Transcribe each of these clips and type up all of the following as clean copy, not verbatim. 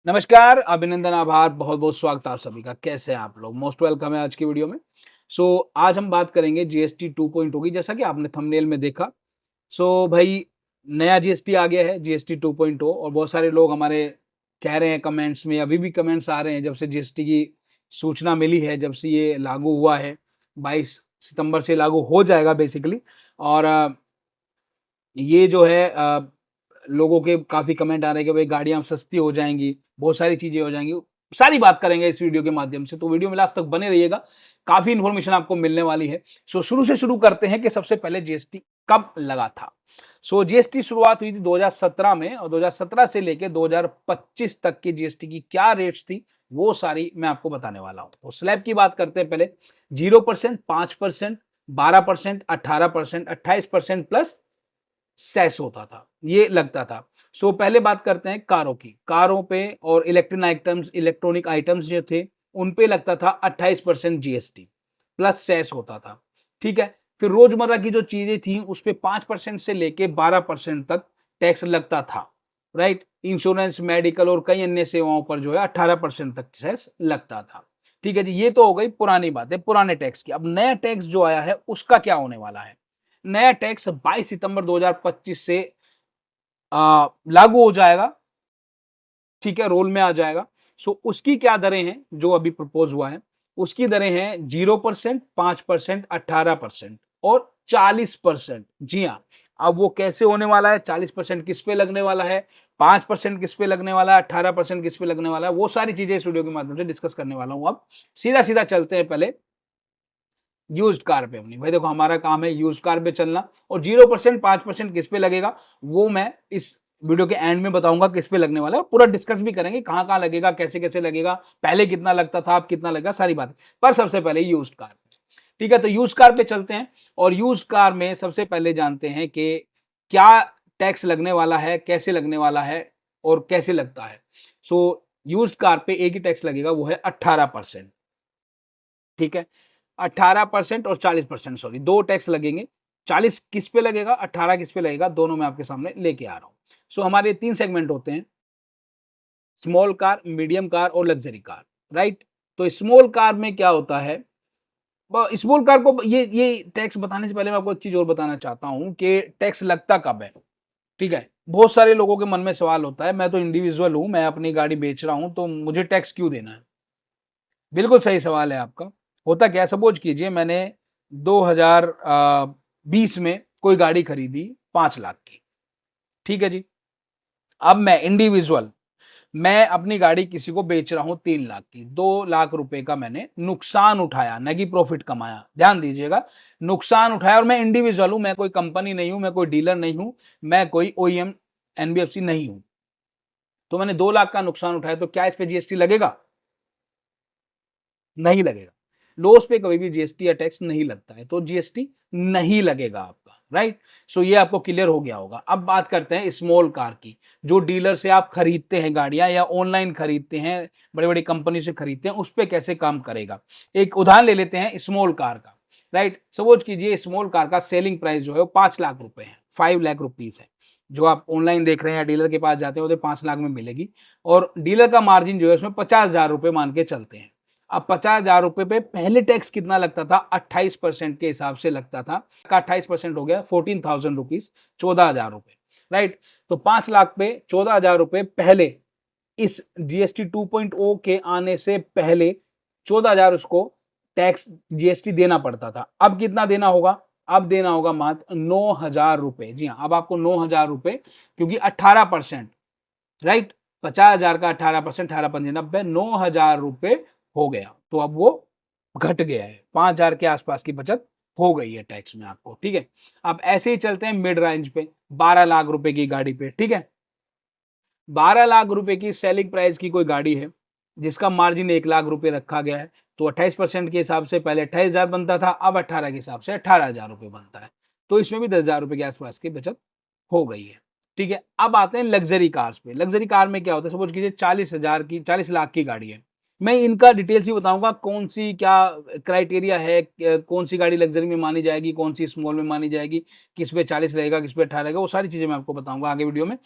नमस्कार, अभिनंदन, आभार, बहुत-बहुत स्वागत है आप सभी का। कैसे हैं आप लोग? मोस्ट वेलकम है आज की वीडियो में। आज हम बात करेंगे जीएसटी 2.0 की, जैसा कि आपने थंबनेल में देखा। भाई नया जीएसटी आ गया है, जीएसटी 2.0 और बहुत सारे लोग हमारे कह रहे हैं कमेंट्स में, अभी भी कमेंट्स आ रहे हैं जब से जीएसटी की सूचना मिली है, जब से ये लागू हुआ है, 22 सितंबर से लागू हो जाएगा बेसिकली। और ये जो है लोगों के काफ़ी कमेंट आ रहे हैं कि भाई गाड़ियाँ सस्ती हो जाएँगी, बहुत सारी चीज़ें हो जाएँगी। सारी बात करेंगे इस वीडियो के माध्यम से, तो वीडियो में लास्ट तक बने रहिएगा, काफ़ी इन्फॉर्मेशन आपको मिलने वाली है। शुरू से शुरू करते हैं कि सबसे पहले जीएसटी कब लगा था? जीएसटी शुरुआत हुई थी 2017 में और 2017 से लेके 2025 तक की जीएसटी की क्या रेट्स थी, वो सारी मैं आपको बताने वाला हूँ। तो स्लैब की बात करते हैं पहले। 0%, 5%, 12%, 18%, 28% प्लस सेस होता था, ये लगता था। पहले बात करते हैं कारों की। कारों पे और इलेक्ट्रॉनिक आइटम्स जो थे, उन पे लगता था 28% जीएसटी प्लस सेस होता था। ठीक है? फिर रोजमर्रा की जो चीजें थी, उस पे 5% से लेके 12% तक टैक्स लगता था। राइट? इंश्योरेंस, मेडिकल और कई अन्य सेवाओं पर जो है 18% तक सेस लगता था। ठीक है जी, ये तो हो गई पुरानी बात है, पुराने टैक्स की। अब नया टैक्स जो आया है, उसका क्या होने वाला है? नया टैक्स 22 सितंबर 2025 से लागू हो जाएगा। ठीक है, रोल में आ जाएगा। उसकी क्या दरें हैं जो अभी प्रपोज हुआ है? उसकी दरें हैं 0%, 5%, 18% और 40%। जी हाँ, अब वो कैसे होने वाला है? 40% किस पे लगने वाला है, 5% किस पे लगने वाला है, 18% किस पे लगने वाला है, वो सारी चीजें इस वीडियो के माध्यम से डिस्कस करने वाला हूं। अब सीधा सीधा चलते हैं पहले यूज्ड कार पे अपनी। भाई देखो, हमारा काम है यूज्ड कार पे चलना, और 0%, 5% किस पे लगेगा, वो मैं इस वीडियो के एंड में बताऊंगा किस पे लगने वाला है। पूरा डिस्कस भी करेंगे कहां कहां लगेगा, कैसे कैसे लगेगा, पहले कितना लगता था, अब कितना लगेगा, सारी बात। पर सबसे पहले यूज्ड कार। ठीक है, तो यूज्ड कार पे चलते हैं। और यूज्ड कार में सबसे पहले जानते हैं कि क्या टैक्स लगने वाला है, कैसे लगने वाला है और कैसे लगता है। यूज्ड कार पे एक ही टैक्स लगेगा, वो है 18%। ठीक है, 18% और 40%, सॉरी, दो टैक्स लगेंगे। 40 किस पे लगेगा, 18 किस पे लगेगा, दोनों मैं आपके सामने लेके आ रहा हूं। हमारे तीन सेगमेंट होते हैं: स्मॉल कार, मीडियम कार और लग्जरी कार। राइट? तो स्मॉल कार में क्या होता है? स्मॉल कार को ये टैक्स बताने से पहले मैं आपको एक चीज और बताना चाहता हूं कि टैक्स लगता कब है। ठीक है, बहुत सारे लोगों के मन में सवाल होता है, मैं तो इंडिविजुअल हूं, मैं अपनी गाड़ी बेच रहा हूं, तो मुझे टैक्स क्यों देना है? बिल्कुल सही सवाल है आपका। होता क्या है, सपोज कीजिए मैंने 2020 में कोई गाड़ी खरीदी 5 लाख की। ठीक है जी, अब मैं इंडिविजुअल, मैं अपनी गाड़ी किसी को बेच रहा हूं 3 लाख की। 2 लाख रुपए का मैंने नुकसान उठाया, न कि प्रॉफिट कमाया। ध्यान दीजिएगा, नुकसान उठाया, और मैं इंडिविजुअल हूं, मैं कोई कंपनी नहीं हूं, मैं कोई डीलर नहीं हूं, मैं कोई ओईएम एनबीएफसी नहीं हूं। तो मैंने 2 लाख का नुकसान उठाया, तो क्या इस पे जीएसटी लगेगा? नहीं लगेगा। लॉस पे कभी भी जीएसटी या टैक्स नहीं लगता है, तो जीएसटी नहीं लगेगा आपका। राइट? ये आपको क्लियर हो गया होगा। अब बात करते हैं स्मॉल कार की, जो डीलर से आप खरीदते हैं गाड़ियां या ऑनलाइन खरीदते हैं, बड़ी बड़ी कंपनी से खरीदते हैं, उस पर कैसे काम करेगा। एक उदाहरण ले लेते हैं स्मॉल कार का। राइट? सपोज कीजिए स्मॉल कार का सेलिंग प्राइस जो है वो 5 लाख रुपए है, 5 लाख रुपीज है। जो आप ऑनलाइन देख रहे हैं या डीलर के पास जाते हैं, वो 5 लाख में मिलेगी। और डीलर का मार्जिन जो है उसमें 50,000 रुपए मान के चलते हैं। अब 50,000 रुपए पे पहले टैक्स कितना लगता था? 28% के हिसाब से लगता था। का 28% हो गया 14,000 रुपीज, 14,000 रुपए। राइट? तो 5 लाख पे 14,000 रुपए पहले, इस जीएसटी 2.0 के आने से पहले 14,000 उसको टैक्स जीएसटी देना पड़ता था। अब कितना देना होगा? अब देना होगा मात्र 9,000 रुपए। जी हाँ, अब आपको 9,000 रुपए, क्योंकि 18%। राइट? 50,000 का 18%, 18×5 90, 9,000 रुपए हो गया। तो अब वो घट गया है, 5,000 के आसपास की बचत हो गई है टैक्स में आपको। ठीक है, अब ऐसे ही चलते हैं मिड रेंज पे, 12 लाख रुपए की गाड़ी पे। ठीक है, 12 लाख रुपए की सेलिंग प्राइस की कोई गाड़ी है, जिसका मार्जिन 1 लाख रुपए रखा गया है, तो 28% के हिसाब से पहले 28,000 बनता था, अब 18 के हिसाब से 18,000 रुपए बनता है। तो इसमें भी 10,000 रुपए के आसपास की बचत हो गई है। ठीक है, अब आते हैं लग्जरी कार्स पे। लग्जरी कार में क्या होता है? सपोज कीजिए 40 लाख की गाड़ी है। मैं इनका डिटेल्स ही बताऊंगा, कौन सी क्या क्राइटेरिया है, कौन सी गाड़ी लग्जरी में मानी जाएगी, कौन सी स्मॉल में मानी जाएगी, किस पे 40 रहेगा, किस पे 18 रहेगा, वो सारी चीजें मैं आपको बताऊंगा आगे वीडियो में।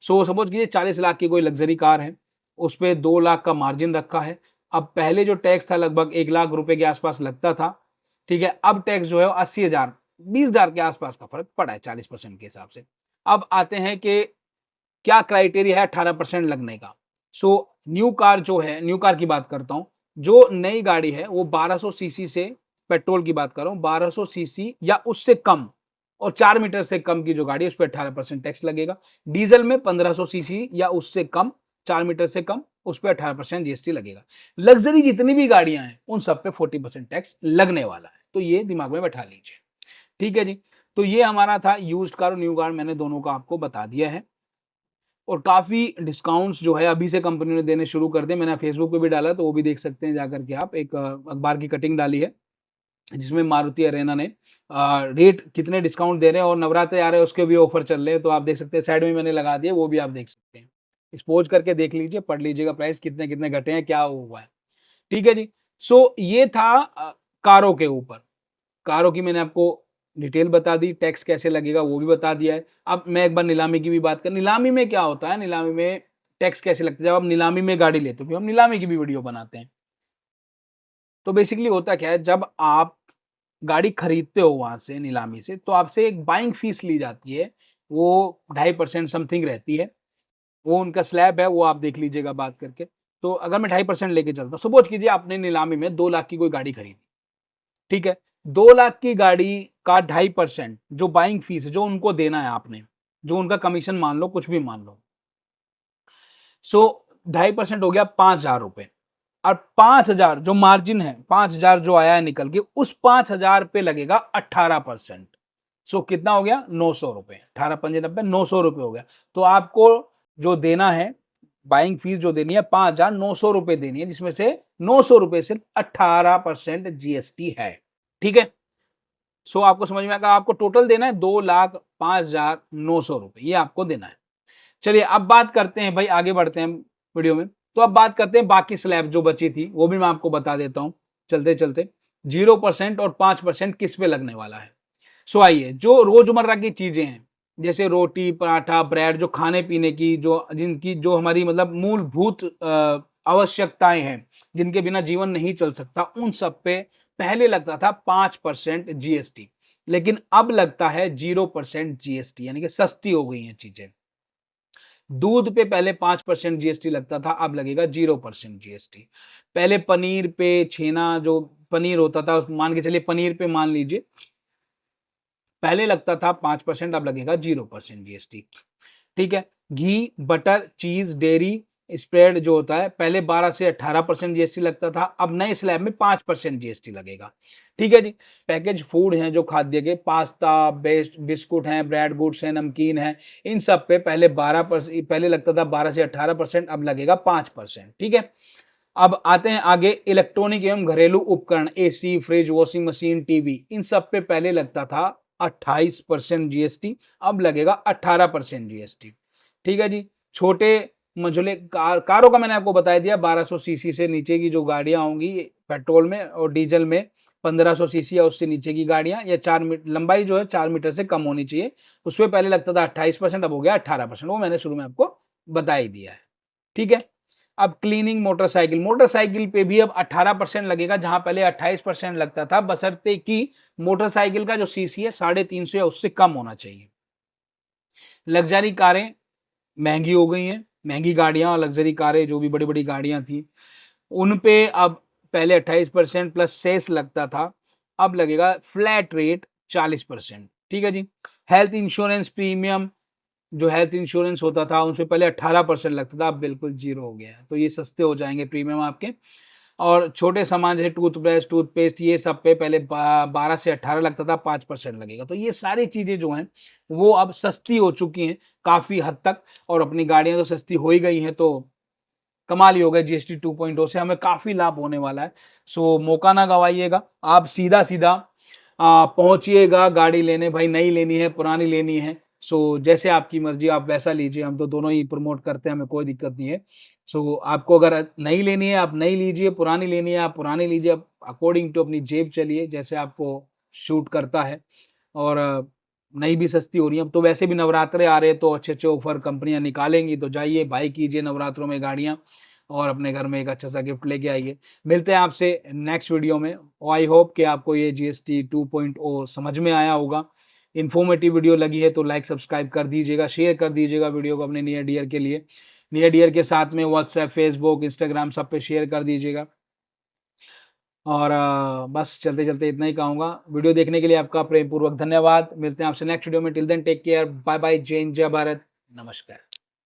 सपोज कीजिए 40 लाख की कोई लग्जरी कार है, उस पे 2 लाख का मार्जिन रखा है। अब पहले जो टैक्स था लगभग 1 लाख रुपए के आसपास लगता था, ठीक है। अब टैक्स जो है 80,000 20,000 के आसपास का फर्क पड़ा है 40% के हिसाब से। अब आते हैं कि क्या क्राइटेरिया है 18% लगने का। सो न्यू कार जो है, न्यू कार की बात करता हूं, जो नई गाड़ी है वो 1200 सीसी से, पेट्रोल की बात कर रहा हूं, 1200 सीसी या उससे कम और 4 मीटर से कम की जो गाड़ी है उस पर 18% टैक्स लगेगा। डीजल में 1500 सीसी या उससे कम, 4 मीटर से कम, उस पर 18% जीएसटी लगेगा। लग्जरी जितनी भी गाड़ियां हैं उन सब पे 40% टैक्स लगने वाला है, तो ये दिमाग में बैठा लीजिए, ठीक है जी। तो ये हमारा था यूज्ड कार और न्यू कार, मैंने दोनों का आपको बता दिया है। और काफ़ी डिस्काउंट्स जो है अभी से कंपनी ने देने शुरू कर दिए। मैंने फेसबुक पे भी डाला, तो वो भी देख सकते हैं जाकर के आप। एक अखबार की कटिंग डाली है जिसमें मारुति अरेना ने रेट कितने डिस्काउंट दे रहे हैं और नवरात्रे आ रहे हैं उसके भी ऑफर चल रहे हैं, तो आप देख सकते हैं। साइड में मैंने लगा दिया, वो भी आप देख सकते हैं। एक्सपोज करके देख लीजिए, पढ़ लीजिएगा प्राइस कितने कितने घटे हैं, क्या हुआ है, ठीक है जी। सो ये था कारों के ऊपर। कारों की मैंने आपको डिटेल बता दी, टैक्स कैसे लगेगा वो भी बता दिया है। अब मैं एक बार नीलामी की भी बात कर, नीलामी में क्या होता है, नीलामी में टैक्स कैसे लगता है जब आप नीलामी में गाड़ी लेते हो, क्योंकि हम नीलामी की भी वीडियो बनाते हैं। तो बेसिकली होता क्या है, जब आप गाड़ी खरीदते हो वहां से नीलामी से, तो आपसे एक बाइंग फीस ली जाती है, वो 2.5% समथिंग रहती है। वो उनका स्लैब है, वो आप देख लीजिएगा बात करके। तो अगर मैं 2.5% लेके चलता हूँ, सपोज कीजिए आपने नीलामी में 2 लाख की कोई गाड़ी खरीदी, ठीक है। 2 लाख की गाड़ी का 2.5% जो बाइंग फीस है, जो उनको देना है आपने, जो उनका कमीशन मान लो, कुछ भी मान लो, सो 2.5% हो गया 5,000 रुपए। और 5,000 जो मार्जिन है, 5,000 जो आया है निकल के, उस 5,000 पे लगेगा 18%। सो कितना हो गया, 900 रुपए। 18×5 = 90, 900 रुपए हो गया। तो आपको जो देना है, बाइंग फीस जो देनी है 5,900 रुपए देनी है, जिसमें से 900 रुपए सिर्फ 18% जीएसटी है, ठीक है। सो आपको समझ में आएगा, आपको टोटल देना है 2,05,900 रुपए, ये आपको देना है। चलिए अब बात करते हैं भाई, आगे बढ़ते हैं वीडियो में। तो अब बात करते हैं बाकी स्लैब जो बची थी, वो भी मैं आपको बता देता हूं चलते चलते। 0% और 5% किस पे लगने वाला है। सो आइए, जो रोजमर्रा की चीजें हैं, जैसे रोटी पराठा ब्रेड, जो खाने पीने की, जो जिनकी जो हमारी मतलब मूलभूत आवश्यकताएं हैं, जिनके बिना जीवन नहीं चल सकता, उन सब पे पहले लगता था 5% जीएसटी, लेकिन अब लगता है 0% जीएसटी, यानी कि सस्ती हो गई हैं चीजें। दूध पे पहले 5% जीएसटी लगता था, अब लगेगा 0% जीएसटी। पहले पनीर पे, छेना जो पनीर होता था, मान के चलिए पनीर पे मान लीजिए पहले लगता था 5%, अब लगेगा 0% जीएसटी, ठीक है। घी बटर चीज डेयरी स्प्रेड जो होता है, पहले 12 से 18% जीएसटी लगता था, अब नए स्लैब में 5% जीएसटी लगेगा, ठीक है जी। पैकेज फूड हैं जो खाद्य के, पास्ता बेस्ट बिस्कुट हैं, ब्रेड गुड्स हैं, नमकीन है, इन सब पे पहले 12%, पहले लगता था 12 से 18%, अब लगेगा 5%, ठीक है। अब आते हैं आगे, इलेक्ट्रॉनिक एवं घरेलू उपकरण, AC fridge washing machine TV, इन सब पे पहले लगता था 28% जीएसटी, अब लगेगा 18% जीएसटी, ठीक है जी। छोटे मझोले कारों का मैंने आपको बता दिया, 1200 सीसी से नीचे की जो गाड़ियां होंगी पेट्रोल में और डीजल में, 1500 सीसी या उससे नीचे की गाड़ियां, या 4 मीटर लंबाई जो है 4 मीटर से कम होनी चाहिए, उसमें पहले लगता था 28%, अब हो गया 18%, वो मैंने शुरू में आपको बता ही दिया है, ठीक है। अब क्लीनिंग मोटरसाइकिल, मोटरसाइकिल पे भी अब 18% लगेगा, जहां पहले 28% लगता था, बशर्ते कि मोटरसाइकिल का जो सीसी है 350 या उससे कम होना चाहिए। लग्जरी कारें महंगी हो गई हैं, महंगी गाड़ियां, लग्जरी कारें जो भी बड़ी बड़ी गाड़ियां थी, उन पे अब पहले 28% प्लस सेस लगता था, अब लगेगा फ्लैट रेट 40%, ठीक है जी। हेल्थ इंश्योरेंस प्रीमियम, जो हेल्थ इंश्योरेंस होता था उनसे पहले 18% लगता था, अब बिल्कुल जीरो हो गया है, तो ये सस्ते हो जाएंगे प्रीमियम आपके। और छोटे सामान जैसे टूथब्रश टूथपेस्ट, ये सब पे पहले 12 से 18 लगता था, 5% लगेगा। तो ये सारी चीजें जो हैं वो अब सस्ती हो चुकी हैं काफी हद तक, और अपनी गाड़ियां तो सस्ती हो ही गई हैं, तो कमाल ही हो गया। जीएसटी 2.0 से हमें काफी लाभ होने वाला है। सो मौका ना गवाइएगा, आप सीधा सीधा पहुंचिएगा गाड़ी लेने, भाई नई लेनी है पुरानी लेनी है, सो जैसे आपकी मर्जी आप वैसा लीजिए, हम तो दोनों ही प्रमोट करते हैं, हमें कोई दिक्कत नहीं है। सो आपको अगर नई लेनी है आप नई लीजिए, पुरानी लेनी है आप पुरानी लीजिए, आप अकॉर्डिंग टू अपनी जेब चलिए, जैसे आपको शूट करता है। और नई भी सस्ती हो रही है, अब तो वैसे भी नवरात्रे आ रहे हैं, तो अच्छे अच्छे ऑफर कंपनियां निकालेंगी, तो जाइए बाई कीजिए नवरात्रों में गाड़ियां। और अपने घर में एक अच्छा सा गिफ्ट लेके आइए। मिलते हैं आपसे नेक्स्ट वीडियो में। आई होप कि आपको ये जीएसटी 2.0 समझ में आया होगा। इन्फॉर्मेटिव वीडियो लगी है तो लाइक सब्सक्राइब कर दीजिएगा, शेयर कर दीजिएगा वीडियो को अपने नियर डियर के लिए, नियर डियर के साथ में व्हाट्सएप, फेसबुक, इंस्टाग्राम सब पे शेयर कर दीजिएगा। और बस चलते चलते इतना ही कहूँगा। वीडियो देखने के लिए आपका प्रेम पूर्वक धन्यवाद। मिलते हैं आपसे नेक्स्ट वीडियो में। Till then take care, bye bye, जय हिंद, जय भारत, नमस्कार।